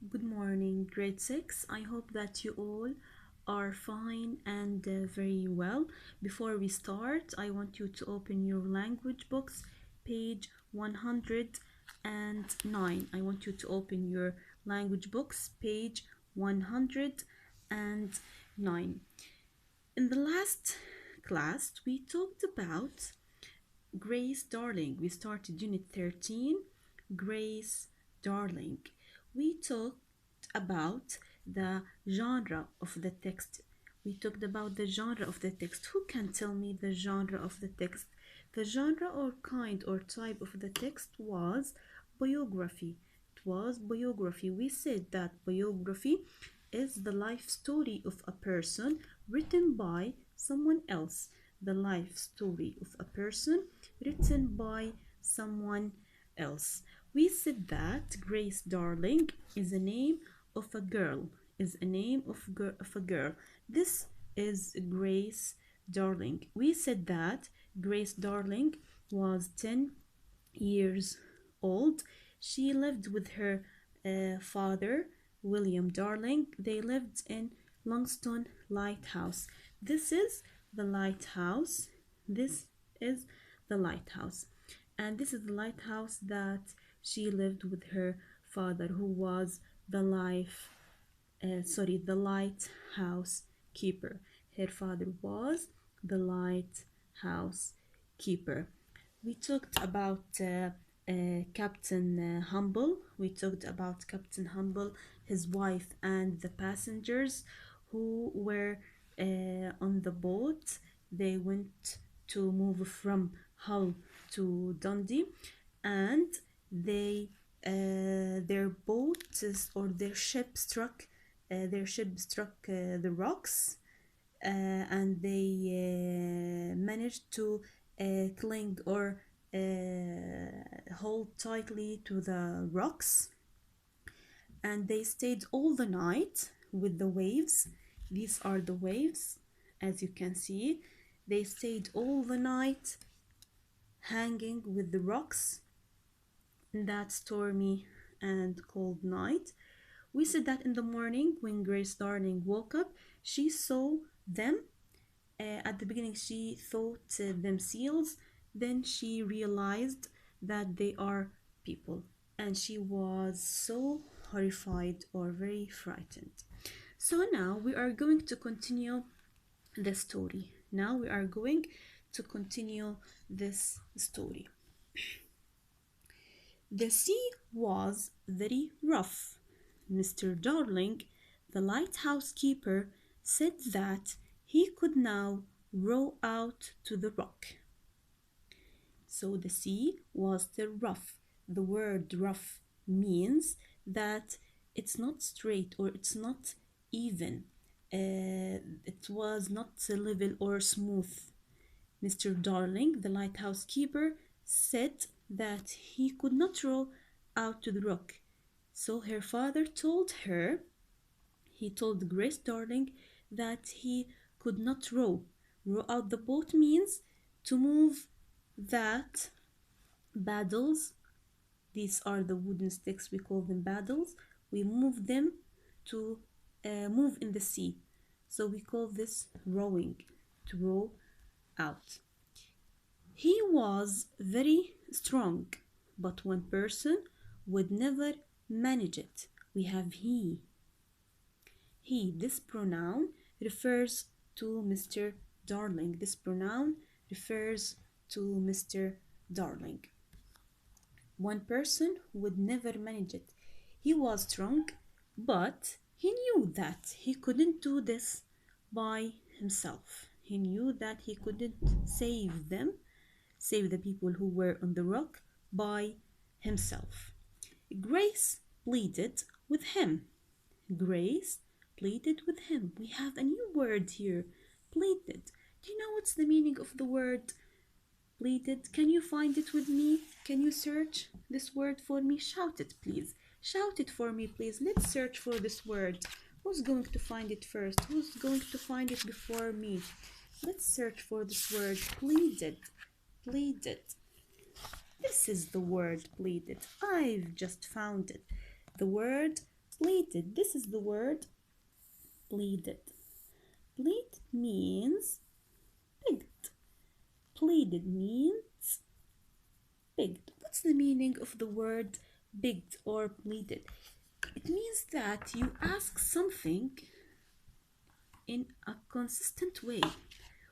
Good morning, grade 6. I hope that you all are fine and very well. Before we start, I want you to open your language books, page 109. I want you to open your language books, page 109. In the last class, we talked about Grace Darling. We started Unit 13, Grace Darling. We talked about the genre of the text. We talked about the genre of the text. Who can tell me the genre of the text? The genre or kind or type of the text was biography. It was biography. We said that biography is the life story of a person written by someone else. The life story of a person written by someone else. We said that Grace Darling is a name of a girl. Is a name of a girl. This is Grace Darling. We said that Grace Darling was 10 years old. She lived with her father, William Darling. They lived in Longstone Lighthouse. This is the lighthouse. This is the lighthouse. And this is the lighthouse that she lived with her father, who was the lighthouse keeper. Her father was the lighthouse keeper. We talked about Captain Humble. We talked about Captain Humble, his wife, and the passengers who were on the boat. They went to move from Hull to Dundee, and their boat or their ship struck the rocks, and they managed to cling or hold tightly to the rocks, and they stayed all the night with the waves. These are the waves, as you can see. They stayed all the night hanging with the rocks in that stormy and cold night. We said that in the morning, when Grace Darling woke up, she saw them. At the beginning, she thought them seals. Then she realized that they are people, and she was so horrified or very frightened. So now we are going to continue the story. Now we are going to continue this story. The sea was very rough. Mr. Darling, the lighthouse keeper, said that he could now row out to the rock. So the sea was still rough. The word rough means that it's not straight or it's not even. It was not level or smooth. Mr. Darling, the lighthouse keeper, said that he could not row out to the rock. So her father told her, he told Grace Darling that he could not row. Row out the boat means to move that paddles. These are the wooden sticks, we call them paddles. We move them to move in the sea. So we call this rowing, to row out. He was very strong, but one person would never manage it. We have he. He, this pronoun refers to Mr. Darling. This pronoun refers to Mr. Darling. One person would never manage it. He was strong, but he knew that he couldn't do this by himself. He knew that he couldn't save the people who were on the rock by himself. Grace pleaded with him. Grace pleaded with him. We have a new word here, pleaded. Do you know what's the meaning of the word pleaded? Can you find it with me? Can you search this word for me? Shout it, please. Shout it for me, please. Let's search for this word. Who's going to find it first? Who's going to find it before me? Let's search for this word, pleaded. Pleaded. This is the word pleaded. I've just found it. The word Pleaded. This is the word pleaded. Plead means begged. Pleaded means begged. What's the meaning of the word begged or pleaded? It means that you ask something in a consistent way.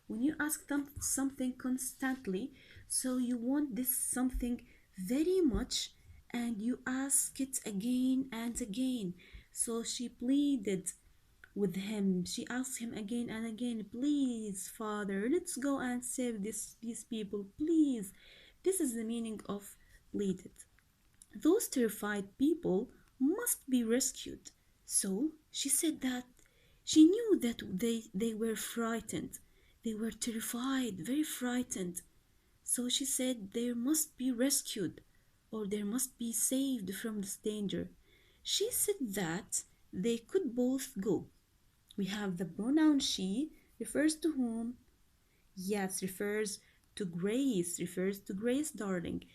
When you ask them something constantly, so you want this something very much and you ask it again and again. So she pleaded with him. She asked him again and again, please, Father, let's go and save these people, please. This is the meaning of pleaded. Those terrified people must be rescued. So she said that she knew that they were frightened. They were terrified, very frightened. So she said they must be rescued or they must be saved from this danger. She said that they could both go. We have the pronoun she, refers to whom? Yes, refers to Grace, darling.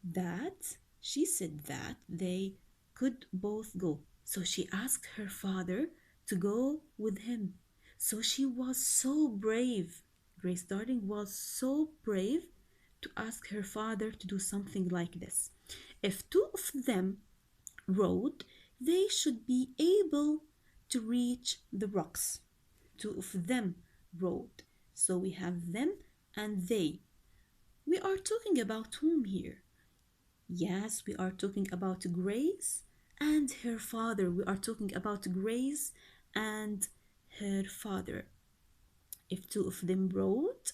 That she said that they could both go. So she asked her father to go with him. So she was so brave. Grace Darling was so brave to ask her father to do something like this. If two of them rode, they should be able to reach the rocks. Two of them rode. So we have them and they. We are talking about whom here? Yes, we are talking about Grace and her father. We are talking about Grace and her father. If two of them rode,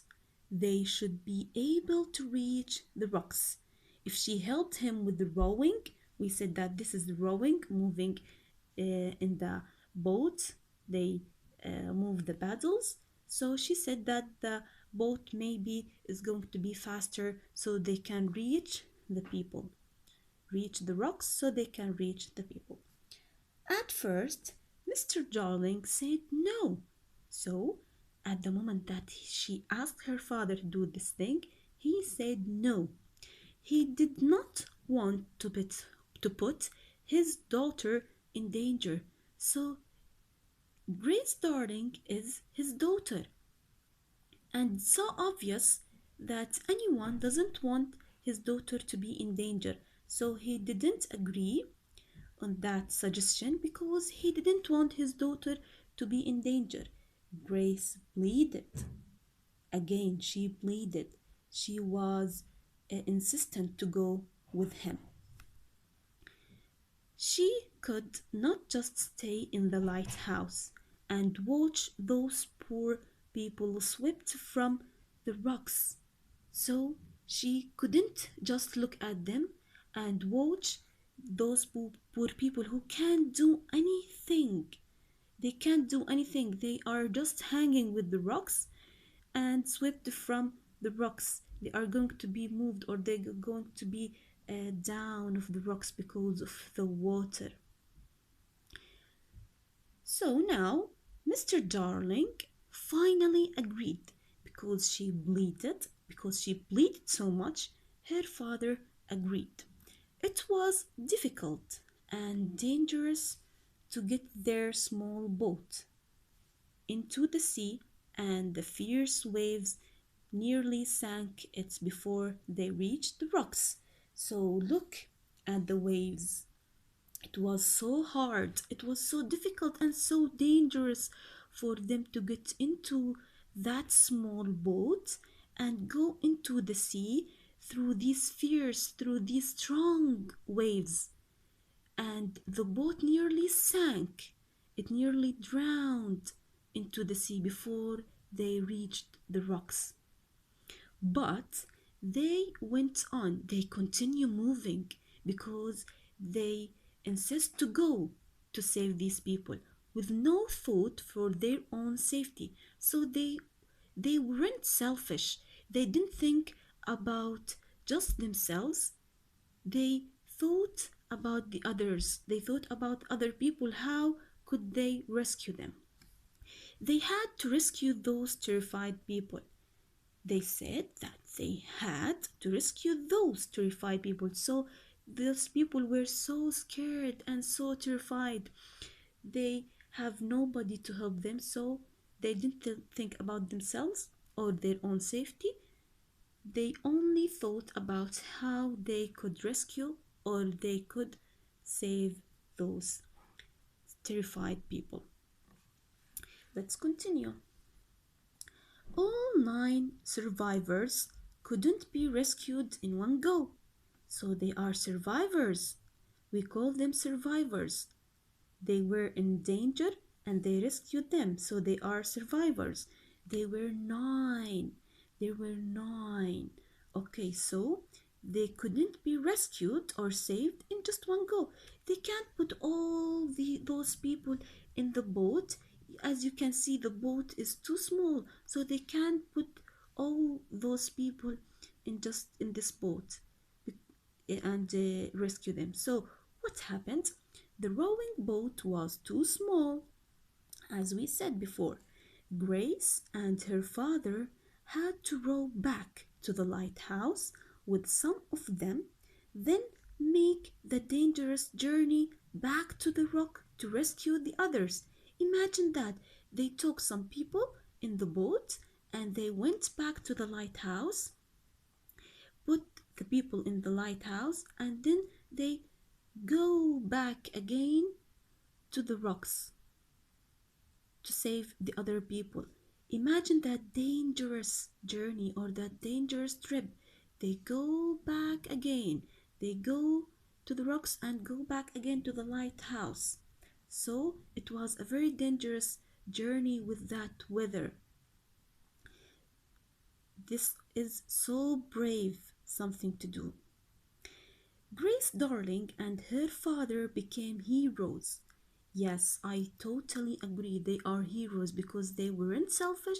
they should be able to reach the rocks. If she helped him with the rowing, we said that this is the rowing, moving in the boat. They move the paddles. So she said that the boat maybe is going to be faster so they can reach the people, reach the rocks so they can reach the people. At first, Mr. Darling said no. So, at the moment that she asked her father to do this thing, he said no. He did not want to put his daughter in danger. So, Grace Darling is his daughter. And so obvious that anyone doesn't want his daughter to be in danger. So he didn't agree on that suggestion because he didn't want his daughter to be in danger. Grace pleaded. Again, she pleaded. She was insistent to go with him. She could not just stay in the lighthouse and watch those poor people swept from the rocks. So she couldn't just look at them and watch those poor people who can't do anything. They can't do anything. They are just hanging with the rocks and swept from the rocks. They are going to be moved or they're going to be down of the rocks because of the water. So now Mr. Darling finally agreed because she pleaded so much, her father agreed. It was difficult and dangerous to get their small boat into the sea, and the fierce waves nearly sank it before they reached the rocks. So look at the waves. It was so hard, it was so difficult and so dangerous for them to get into that small boat and go into the sea through through these strong waves. And the boat nearly sank, it nearly drowned into the sea before they reached the rocks. But they went on, they continue moving because they insist to go to save these people with no thought for their own safety. So they weren't selfish. They didn't think about just themselves. They thought about the others. They thought about other people. How could they rescue them? They had to rescue those terrified people. They said that they had to rescue those terrified people. So Those people were so scared and so terrified. They have nobody to help them, so they didn't think about themselves or their own safety. They only thought about how they could rescue or they could save those terrified people. Let's continue. All 9 survivors couldn't be rescued in one go, so they are survivors. We call them survivors. They were in danger and they rescued them, so they are survivors. They were 9. There were 9. Okay, so they couldn't be rescued or saved in just one go. They can't put all those people in the boat. As you can see, the boat is too small, so they can't put all those people in this boat and rescue them. So what happened? The rowing boat was too small. As we said before, Grace and her father had to row back to the lighthouse with some of them, then make the dangerous journey back to the rock to rescue the others. Imagine that. They took some people in the boat and they went back to the lighthouse, put the people in the lighthouse, and then they go back again to the rocks to save the other people. Imagine that dangerous journey or that dangerous trip. They go back again. They go to the rocks and go back again to the lighthouse. So it was a very dangerous journey with that weather. This is so brave something to do. Grace Darling and her father became heroes. Yes, I totally agree. They are heroes because they weren't selfish.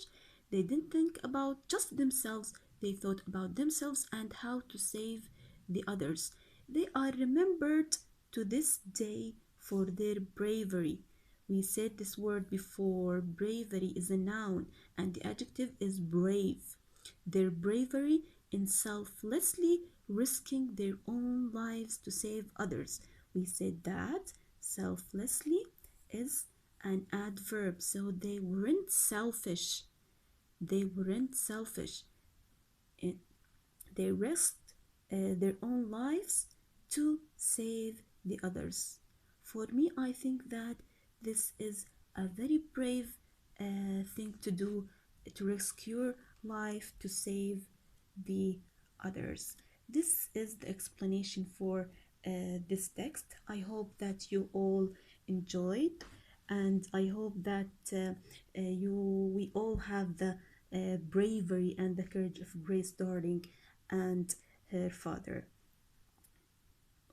They didn't think about just themselves. They thought about themselves and how to save the others. They are remembered to this day for their bravery. We said this word before. Bravery is a noun and the adjective is brave. Their bravery in selflessly risking their own lives to save others. We said that selflessly is an adverb, so they weren't selfish. They weren't selfish. They risked their own lives to save the others. For me, I think that this is a very brave thing to do, to risk your life to save the others. This is the explanation for this text. I hope that you all enjoyed, and I hope that we all have the bravery and the courage of Grace Darling and her father.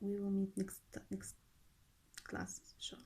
We will meet next class, inshallah.